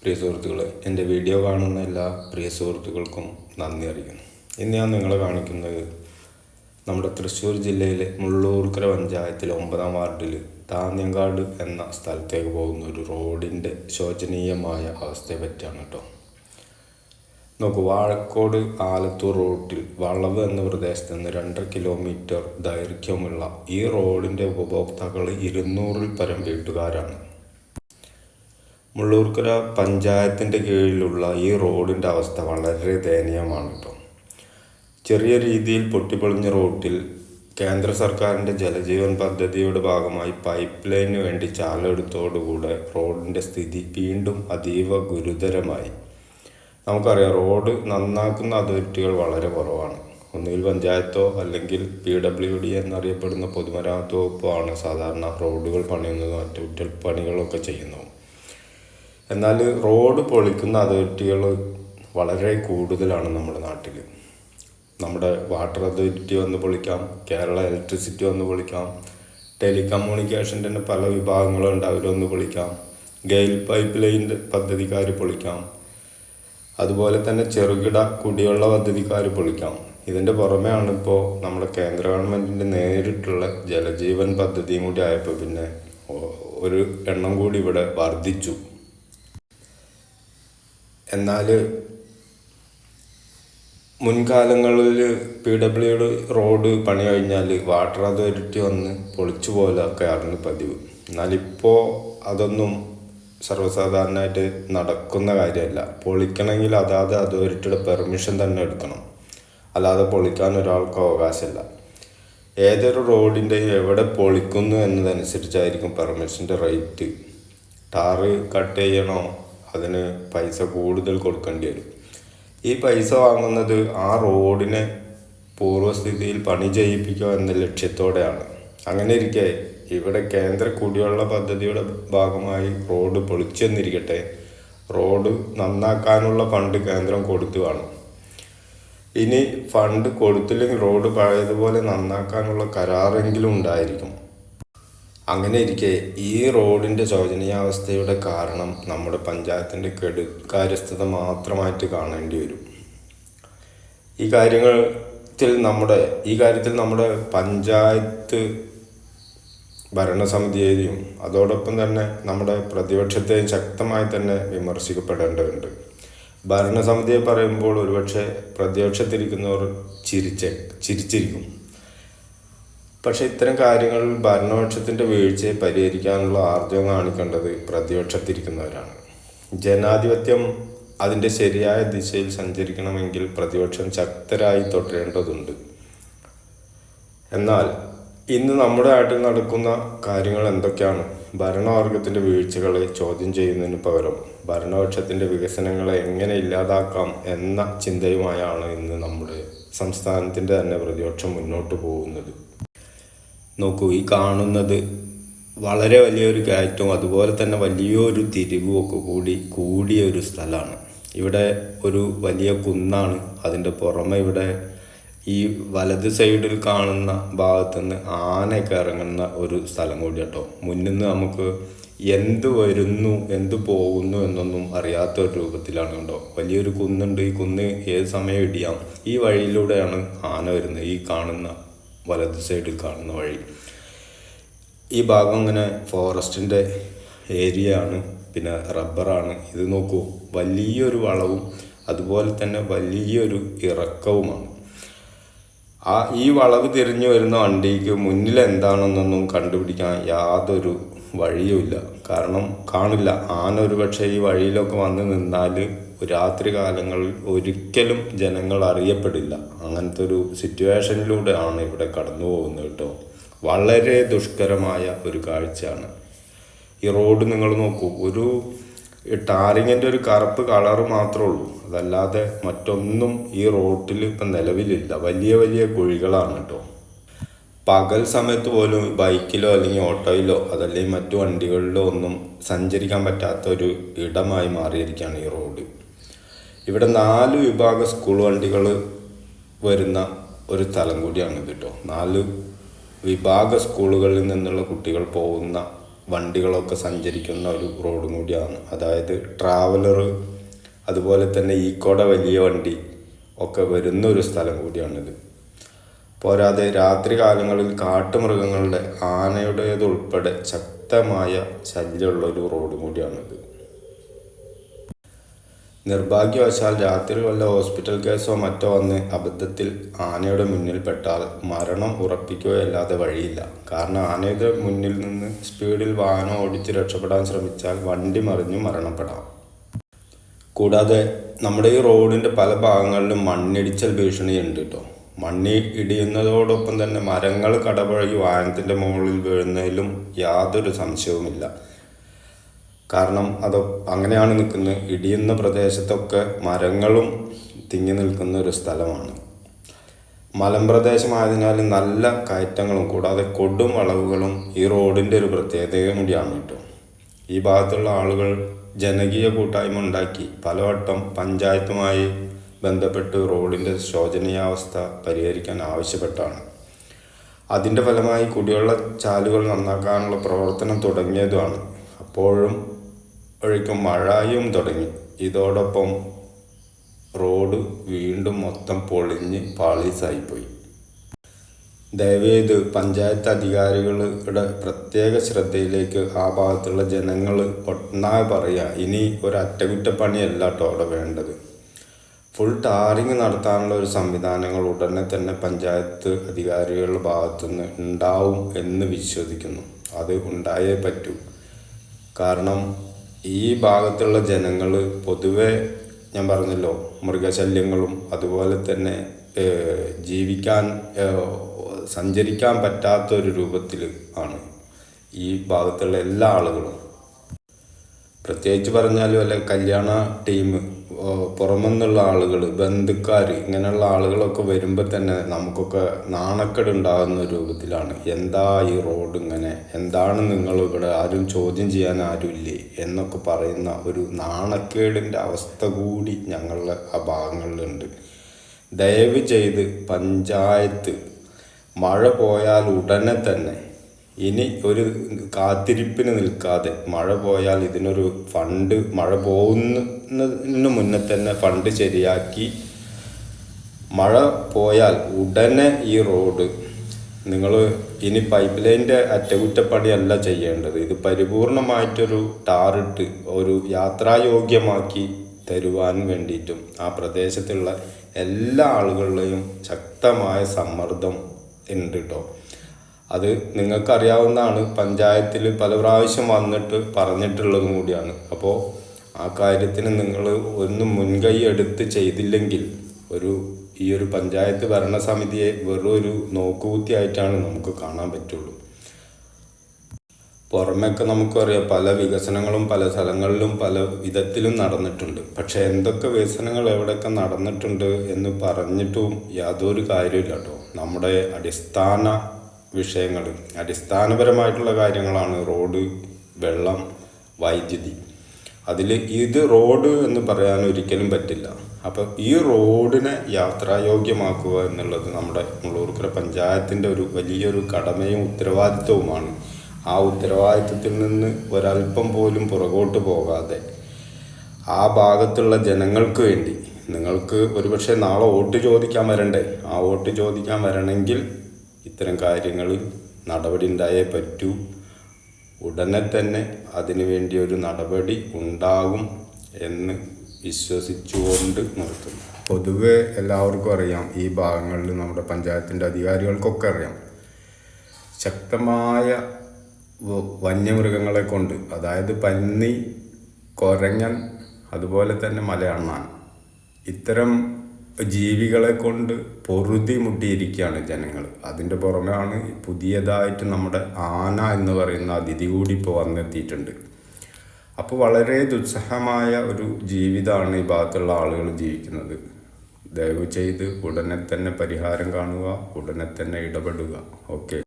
പ്രിയ സുഹൃത്തുക്കളെ, എൻ്റെ വീഡിയോ കാണുന്ന എല്ലാ പ്രിയ സുഹൃത്തുക്കൾക്കും നന്ദി അറിയിക്കുന്നു. ഇന്ന് ഞാൻ നിങ്ങളെ കാണിക്കുന്നത് നമ്മുടെ തൃശ്ശൂർ ജില്ലയിലെ മുള്ളൂർക്കര പഞ്ചായത്തിലെ 9-ാം വാർഡിൽ താന്യങ്കാട് എന്ന സ്ഥലത്തേക്ക് പോകുന്ന ഒരു റോഡിൻ്റെ ശോചനീയമായ അവസ്ഥയെ പറ്റിയാണ് കേട്ടോ. നോക്കൂ, വാഴക്കോട് ആലത്തൂർ റോഡിൽ വളവ് എന്ന പ്രദേശത്ത് നിന്ന് 2.5 കിലോമീറ്റർ ദൈർഘ്യമുള്ള ഈ റോഡിൻ്റെ ഉപഭോക്താക്കൾ 200-ൽ പരം വീട്ടുകാരാണ്. മുള്ളൂർക്കര പഞ്ചായത്തിൻ്റെ കീഴിലുള്ള ഈ റോഡിൻ്റെ അവസ്ഥ വളരെ ദയനീയമാണ് കേട്ടോ. ചെറിയ രീതിയിൽ പൊട്ടിപ്പൊളിഞ്ഞ റോഡിൽ കേന്ദ്ര സർക്കാരിൻ്റെ ജലജീവൻ പദ്ധതിയുടെ ഭാഗമായി പൈപ്പ് ലൈനിന് വേണ്ടി ചാലെടുത്തോടുകൂടെ റോഡിൻ്റെ സ്ഥിതി വീണ്ടും അതീവ ഗുരുതരമായി. നമുക്കറിയാം, റോഡ് നന്നാക്കുന്ന അതോറിറ്റികൾ വളരെ കുറവാണ്. ഒന്നുകിൽ പഞ്ചായത്തോ അല്ലെങ്കിൽ PWD എന്നറിയപ്പെടുന്ന പൊതുമരാമത്ത് വകുപ്പോ ആണ് സാധാരണ റോഡുകൾ പണിയുന്നതും അറ്റകുറ്റപ്പണികളൊക്കെ ചെയ്യുന്നതും. എന്നാൽ റോഡ് പൊളിക്കുന്ന അതോറിറ്റികൾ വളരെ കൂടുതലാണ് നമ്മുടെ നാട്ടിൽ. നമ്മുടെ വാട്ടർ അതോറിറ്റി വന്ന് പൊളിക്കാം, കേരള ഇലക്ട്രിസിറ്റി വന്ന് പൊളിക്കാം, ടെലികമ്മ്യൂണിക്കേഷൻ്റെ തന്നെ പല വിഭാഗങ്ങളുണ്ട്, അവരൊന്ന് പൊളിക്കാം, ഗെയിൽ പൈപ്പ് ലൈൻ പദ്ധതിക്കാർ പൊളിക്കാം, അതുപോലെ തന്നെ ചെറുകിട കുടിവെള്ള പദ്ധതിക്കാർ പൊളിക്കാം. ഇതിൻ്റെ പുറമെയാണ് ഇപ്പോൾ നമ്മുടെ കേന്ദ്ര ഗവൺമെൻറ്റിൻ്റെ നേരിട്ടുള്ള ജലജീവൻ പദ്ധതിയും കൂടി ആയപ്പോൾ പിന്നെ ഒരു എണ്ണം കൂടി ഇവിടെ വർദ്ധിച്ചു. എന്നാൽ മുൻകാലങ്ങളിൽ PWD റോഡ് പണി കഴിഞ്ഞാൽ വാട്ടർ അതോറിറ്റി വന്ന് പൊളിച്ചു പോലൊക്കെ ആയിരുന്നു പതിവ്. എന്നാലിപ്പോൾ അതൊന്നും സർവ്വസാധാരണമായിട്ട് നടക്കുന്ന കാര്യമല്ല. പൊളിക്കണമെങ്കിൽ അതാത് അതോറിറ്റിയുടെ പെർമിഷൻ തന്നെ എടുക്കണം, അല്ലാതെ പൊളിക്കാൻ ഒരാൾക്ക് അവകാശമില്ല. ഏതൊരു റോഡിൻ്റെ എവിടെ പൊളിക്കുന്നു എന്നതനുസരിച്ചായിരിക്കും പെർമിഷൻ്റെ റേറ്റ്. ടാറ് കട്ട് ചെയ്യണോ, അതിന് പൈസ കൂടുതൽ കൊടുക്കേണ്ടി വരും. ഈ പൈസ വാങ്ങുന്നത് ആ റോഡിനെ പൂർവ്വസ്ഥിതിയിൽ പണി ചെയ്യിപ്പിക്കുക എന്ന ലക്ഷ്യത്തോടെയാണ്. അങ്ങനെ ഇരിക്കെ ഇവിടെ കേന്ദ്ര കുടിവെള്ള പദ്ധതിയുടെ ഭാഗമായി റോഡ് പൊളിച്ചെന്നിരിക്കട്ടെ, റോഡ് നന്നാക്കാനുള്ള ഫണ്ട് കേന്ദ്രം കൊടുത്തു കാണും. ഇനി ഫണ്ട് കൊടുത്തില്ലെങ്കിൽ റോഡ് പഴയതുപോലെ നന്നാക്കാനുള്ള കരാറെങ്കിലും ഉണ്ടായിരിക്കും. അങ്ങനെ ഇരിക്കെ ഈ റോഡിൻ്റെ ശോചനീയാവസ്ഥയുടെ കാരണം നമ്മുടെ പഞ്ചായത്തിൻ്റെ കെടുകാര്യസ്ഥത മാത്രമായിട്ട് കാണേണ്ടി വരും. ഈ കാര്യത്തിൽ നമ്മുടെ പഞ്ചായത്ത് ഭരണസമിതിയെയും അതോടൊപ്പം തന്നെ നമ്മുടെ പ്രതിപക്ഷത്തെയും ശക്തമായി തന്നെ വിമർശിക്കപ്പെടേണ്ടതുണ്ട്. ഭരണസമിതിയെ പറയുമ്പോൾ ഒരുപക്ഷെ പ്രതിപക്ഷത്തിരിക്കുന്നവർ ചിരിച്ചിരിക്കും. പക്ഷെ ഇത്തരം കാര്യങ്ങളിൽ ഭരണപക്ഷത്തിൻ്റെ വീഴ്ചയെ പരിഹരിക്കാനുള്ള ആർജവം കാണിക്കേണ്ടത് പ്രതിപക്ഷത്തിരിക്കുന്നവരാണ്. ജനാധിപത്യം അതിൻ്റെ ശരിയായ ദിശയിൽ സഞ്ചരിക്കണമെങ്കിൽ പ്രതിപക്ഷം ശക്തരായി തുടരേണ്ടതുണ്ട്. എന്നാൽ ഇന്ന് നമ്മുടെ നാട്ടിൽ നടക്കുന്ന കാര്യങ്ങൾ എന്തൊക്കെയാണ്? ഭരണവർഗത്തിൻ്റെ വീഴ്ചകളെ ചോദ്യം ചെയ്യുന്നതിന് പകരം ഭരണപക്ഷത്തിൻ്റെ വികസനങ്ങളെ എങ്ങനെ ഇല്ലാതാക്കാം എന്ന ചിന്തയുമായാണ് ഇന്ന് നമ്മുടെ സംസ്ഥാനത്തിൻ്റെ തന്നെ പ്രതിപക്ഷം മുന്നോട്ട് പോകുന്നത്. നോക്കൂ, ഈ കാണുന്നത് വളരെ വലിയൊരു കയറ്റവും അതുപോലെ തന്നെ വലിയൊരു തിരിവും ഒക്കെ കൂടിയ ഒരു സ്ഥലമാണ്. ഇവിടെ ഒരു വലിയ കുന്നാണ്. അതിൻ്റെ പുറമെ ഇവിടെ ഈ വലത് സൈഡിൽ കാണുന്ന ഭാഗത്തുനിന്ന് ആനയൊക്കെ ഇറങ്ങുന്ന ഒരു സ്ഥലം കൂടി കേട്ടോ. മുന്നിൽ നിന്ന് നമുക്ക് എന്ത് വരുന്നു എന്ത് പോകുന്നു എന്നൊന്നും അറിയാത്ത ഒരു രൂപത്തിലാണ് കേട്ടോ. വലിയൊരു കുന്നുണ്ട്. ഈ കുന്ന് ഏത് സമയം ഇടിയാം. ഈ വഴിയിലൂടെയാണ് ആന വരുന്നത്. ഈ കാണുന്ന വലത് സൈഡിൽ കാണുന്ന വഴി. ഈ ഭാഗം ഇങ്ങനെ ഫോറസ്റ്റിൻ്റെ ഏരിയ ആണ്, പിന്നെ റബ്ബറാണ്. ഇത് നോക്കൂ, വലിയൊരു വളവും അതുപോലെ തന്നെ വലിയൊരു ഇറക്കവുമാണ്. ഈ വളവ് തിരിഞ്ഞു വരുന്ന വണ്ടിക്ക് മുന്നിൽ എന്താണെന്നൊന്നും കണ്ടുപിടിക്കാൻ യാതൊരു വഴിയുമില്ല. കാരണം കാണില്ല. ആന ഒരുപക്ഷെ ഈ വഴിയിലൊക്കെ വന്ന് നിന്നാൽ രാത്രി കാലങ്ങളിൽ ഒരിക്കലും ജനങ്ങൾ അറിയപ്പെടില്ല. അങ്ങനത്തെ ഒരു സിറ്റുവേഷനിലൂടെയാണ് ഇവിടെ കടന്നു പോകുന്നത് കേട്ടോ. വളരെ ദുഷ്കരമായ ഒരു കാഴ്ചയാണ്. ഈ റോഡ് നിങ്ങൾ നോക്കൂ, ഒരു ടാറിങ്ങിൻ്റെ ഒരു കറുപ്പ് കളറ് മാത്രമേ ഉള്ളൂ, അതല്ലാതെ മറ്റൊന്നും ഈ റോഡിൽ ഇപ്പം നിലവിലില്ല. വലിയ വലിയ കുഴികളാണ് കേട്ടോ. പകൽ സമയത്ത് പോലും ബൈക്കിലോ അല്ലെങ്കിൽ ഓട്ടോയിലോ അതല്ലെങ്കിൽ മറ്റു വണ്ടികളിലോ ഒന്നും സഞ്ചരിക്കാൻ പറ്റാത്ത ഒരു ഇടമായി മാറിയിരിക്കുകയാണ് ഈ റോഡ്. ഇവിടെ 4 വിഭാഗ സ്കൂൾ വണ്ടികൾ വരുന്ന ഒരു സ്ഥലം കൂടിയാണ് ഇത് കേട്ടോ. 4 വിഭാഗ സ്കൂളുകളിൽ നിന്നുള്ള കുട്ടികൾ പോകുന്ന വണ്ടികളൊക്കെ സഞ്ചരിക്കുന്ന ഒരു റോഡും കൂടിയാണ്. അതായത് ട്രാവലർ, അതുപോലെ തന്നെ ഈക്കോടെ വലിയ വണ്ടി ഒക്കെ വരുന്ന ഒരു സ്ഥലം കൂടിയാണിത്. പോരാതെ രാത്രി കാലങ്ങളിൽ കാട്ടുമൃഗങ്ങളുടെ, ആനയുടേതുൾപ്പെടെ ശക്തമായ ശല്യമുള്ള ഒരു റോഡ് കൂടിയാണിത്. നിർഭാഗ്യവശാൽ രാത്രി വല്ല ഹോസ്പിറ്റൽ കേസോ മറ്റോ വന്ന് അബദ്ധത്തിൽ ആനയുടെ മുന്നിൽ പെട്ടാൽ മരണം ഉറപ്പിക്കുകയല്ലാതെ വഴിയില്ല. കാരണം ആനയുടെ മുന്നിൽ നിന്ന് സ്പീഡിൽ വാഹനം ഓടിച്ച് രക്ഷപ്പെടാൻ ശ്രമിച്ചാൽ വണ്ടി മറിഞ്ഞു മരണപ്പെടാം. കൂടാതെ നമ്മുടെ ഈ റോഡിൻ്റെ പല ഭാഗങ്ങളിലും മണ്ണിടിച്ചൽ ഭീഷണിയുണ്ട് കേട്ടോ. മണ്ണി ഇടിയുന്നതോടൊപ്പം തന്നെ മരങ്ങൾ കടപുഴകി വാഹനത്തിൻ്റെ മുകളിൽ വീഴുന്നതിലും യാതൊരു സംശയവുമില്ല. കാരണം അങ്ങനെയാണ് നിൽക്കുന്നത്. ഇടിയുന്ന പ്രദേശത്തൊക്കെ മരങ്ങളും തിങ്ങി നിൽക്കുന്ന ഒരു സ്ഥലമാണ്. മലമ്പ്രദേശമായതിനാൽ നല്ല കയറ്റങ്ങളും കൂടാതെ കൊടും വളവുകളും ഈ റോഡിൻ്റെ ഒരു പ്രത്യേകത കൂടിയാണ് കേട്ടോ. ഈ ഭാഗത്തുള്ള ആളുകൾ ജനകീയ കൂട്ടായ്മ ഉണ്ടാക്കി പലവട്ടം പഞ്ചായത്തുമായി ബന്ധപ്പെട്ട് റോഡിൻ്റെ ശോചനീയാവസ്ഥ പരിഹരിക്കാൻ ആവശ്യപ്പെട്ടാണ്. അതിൻ്റെ ഫലമായി കുടിവെള്ള ചാലുകൾ നന്നാക്കാനുള്ള പ്രവർത്തനം തുടങ്ങിയതുമാണ്. അപ്പോഴേക്കും മഴയും തുടങ്ങി. ഇതോടൊപ്പം റോഡ് വീണ്ടും മൊത്തം പൊളിഞ്ഞ് പാളീസായിപ്പോയി. ദയവേത് പഞ്ചായത്ത് അധികാരികളുടെ പ്രത്യേക ശ്രദ്ധയിലേക്ക് ആ ഭാഗത്തുള്ള ജനങ്ങൾ ഒന്നായി പറയുക, ഇനി ഒരു അറ്റകുറ്റപ്പണിയല്ല കേട്ടോ അവിടെ വേണ്ടത്. ഫുൾ ടാറിങ് നടത്താനുള്ള ഒരു സംവിധാനങ്ങൾ ഉടനെ തന്നെ പഞ്ചായത്ത് അധികാരികളുടെ ഭാഗത്തുനിന്ന് ഉണ്ടാവും എന്ന് വിശ്വസിക്കുന്നു. അത് ഉണ്ടായേ പറ്റൂ. കാരണം ഈ ഭാഗത്തുള്ള ജനങ്ങൾ പൊതുവെ ഞാൻ പറഞ്ഞല്ലോ, മൃഗശല്യങ്ങളും അതുപോലെ തന്നെ സഞ്ചരിക്കാൻ പറ്റാത്തൊരു രൂപത്തിൽ ആണ് ഈ ഭാഗത്തുള്ള എല്ലാ ആളുകളും. പ്രത്യേകിച്ച് പറഞ്ഞാലും അല്ല, കല്യാണ ടീം, പുറമെന്നുള്ള ആളുകൾ, ബന്ധുക്കാർ, ഇങ്ങനെയുള്ള ആളുകളൊക്കെ വരുമ്പോൾ തന്നെ നമുക്കൊക്കെ നാണക്കേട് ഉണ്ടാകുന്ന രൂപത്തിലാണ്. എന്താ ഈ റോഡ് ഇങ്ങനെ, എന്താണ് നിങ്ങൾ ഇവിടെ, ആരും ചോദ്യം ചെയ്യാൻ ആരുമില്ലേ എന്നൊക്കെ പറയുന്ന ഒരു നാണക്കേടിൻ്റെ അവസ്ഥ കൂടി ഞങ്ങളുടെ ആ ഭാഗങ്ങളിലുണ്ട്. ദയവ് ചെയ്ത് പഞ്ചായത്ത് മഴ പോയാൽ ഉടനെ തന്നെ, ഇനി ഒരു കാത്തിരിപ്പിന് നിൽക്കാതെ, മഴ പോയാൽ ഇതിനൊരു ഫണ്ട്, മഴ പോകുന്നതിന് മുന്നേ തന്നെ ഫണ്ട് ശരിയാക്കി, മഴ പോയാൽ ഉടനെ ഈ റോഡ് നിങ്ങൾ ഇനി പൈപ്പ് ലൈനിൻ്റെ അറ്റകുറ്റപ്പണിയല്ല ചെയ്യേണ്ടത്. ഇത് പരിപൂർണമായിട്ടൊരു ടാറിട്ട് ഒരു യാത്രായോഗ്യമാക്കി തരുവാൻ വേണ്ടിയിട്ടും ആ പ്രദേശത്തുള്ള എല്ലാ ആളുകളുടെയും ശക്തമായ സമ്മർദ്ദം ഉണ്ട് കേട്ടോ. അത് നിങ്ങൾക്കറിയാവുന്നതാണ്. പഞ്ചായത്തിൽ പല പ്രാവശ്യം വന്നിട്ട് പറഞ്ഞിട്ടുള്ളതും കൂടിയാണ്. അപ്പോൾ ആ കാര്യത്തിന് നിങ്ങൾ ഒന്ന് മുൻകൈ എടുത്ത് ചെയ്തില്ലെങ്കിൽ ഈ ഒരു പഞ്ചായത്ത് ഭരണസമിതിയെ വെറും ഒരു നോക്കുകുത്തിയായിട്ടാണ് നമുക്ക് കാണാൻ പറ്റുള്ളൂ. പുറമേയൊക്കെ നമുക്കറിയാം പല വികസനങ്ങളും പല സ്ഥലങ്ങളിലും പല വിധത്തിലും നടന്നിട്ടുണ്ട്. പക്ഷേ എന്തൊക്കെ വികസനങ്ങൾ എവിടെയൊക്കെ നടന്നിട്ടുണ്ട് എന്ന് പറഞ്ഞിട്ടും യാതൊരു കാര്യമില്ല കേട്ടോ. നമ്മുടെ അടിസ്ഥാന വിഷയങ്ങൾ, അടിസ്ഥാനപരമായിട്ടുള്ള കാര്യങ്ങളാണ് റോഡ്, വെള്ളം, വൈദ്യുതി. അതിൽ ഇത് റോഡ് എന്ന് പറയാൻ ഒരിക്കലും പറ്റില്ല. അപ്പോൾ ഈ റോഡിനെ യാത്രായോഗ്യമാക്കുക എന്നുള്ളത് നമ്മുടെ മുള്ളൂർക്കര പഞ്ചായത്തിൻ്റെ ഒരു വലിയൊരു കടമയും ഉത്തരവാദിത്വവുമാണ്. ആ ഉത്തരവാദിത്വത്തിൽ നിന്ന് ഒരല്പം പോലും പുറകോട്ട് പോകാതെ ആ ഭാഗത്തുള്ള ജനങ്ങൾക്ക് വേണ്ടി, നിങ്ങൾക്ക് ഒരുപക്ഷെ നാളെ വോട്ട് ചോദിക്കാൻ വരണ്ടേ, ആ വോട്ട് ചോദിക്കാൻ വരണമെങ്കിൽ ഇത്തരം കാര്യങ്ങളിൽ നടപടി ഉണ്ടായേ പറ്റൂ. ഉടനെ തന്നെ അതിനു വേണ്ടി ഒരു നടപടി ഉണ്ടാകും എന്ന് വിശ്വസിച്ചുകൊണ്ട് നിർത്തുന്നു. പൊതുവെ എല്ലാവർക്കും അറിയാം, ഈ ഭാഗങ്ങളിൽ നമ്മുടെ പഞ്ചായത്തിൻ്റെ അധികാരികൾക്കൊക്കെ അറിയാം, ശക്തമായ വന്യമൃഗങ്ങളെ കൊണ്ട്, അതായത് പന്നി, കുരങ്ങൻ, അതുപോലെ തന്നെ മലയണ്ണാൻ, ഇത്തരം ജീവികളെ കൊണ്ട് പൊറുതി മുട്ടിയിരിക്കുകയാണ് ജനങ്ങൾ. അതിൻ്റെ പുറമെയാണ് പുതിയതായിട്ട് നമ്മുടെ ആന എന്ന് പറയുന്ന അതിഥി കൂടി ഇപ്പോൾ വന്നെത്തിയിട്ടുണ്ട്. അപ്പോൾ വളരെ ദുസ്സഹമായ ഒരു ജീവിതമാണ് ഈ ഭാഗത്തുള്ള ആളുകൾ ജീവിക്കുന്നത്. ദയവ് ചെയ്ത് ഉടനെ തന്നെ പരിഹാരം കാണുക, ഉടനെ തന്നെ ഇടപെടുക. ഓക്കെ.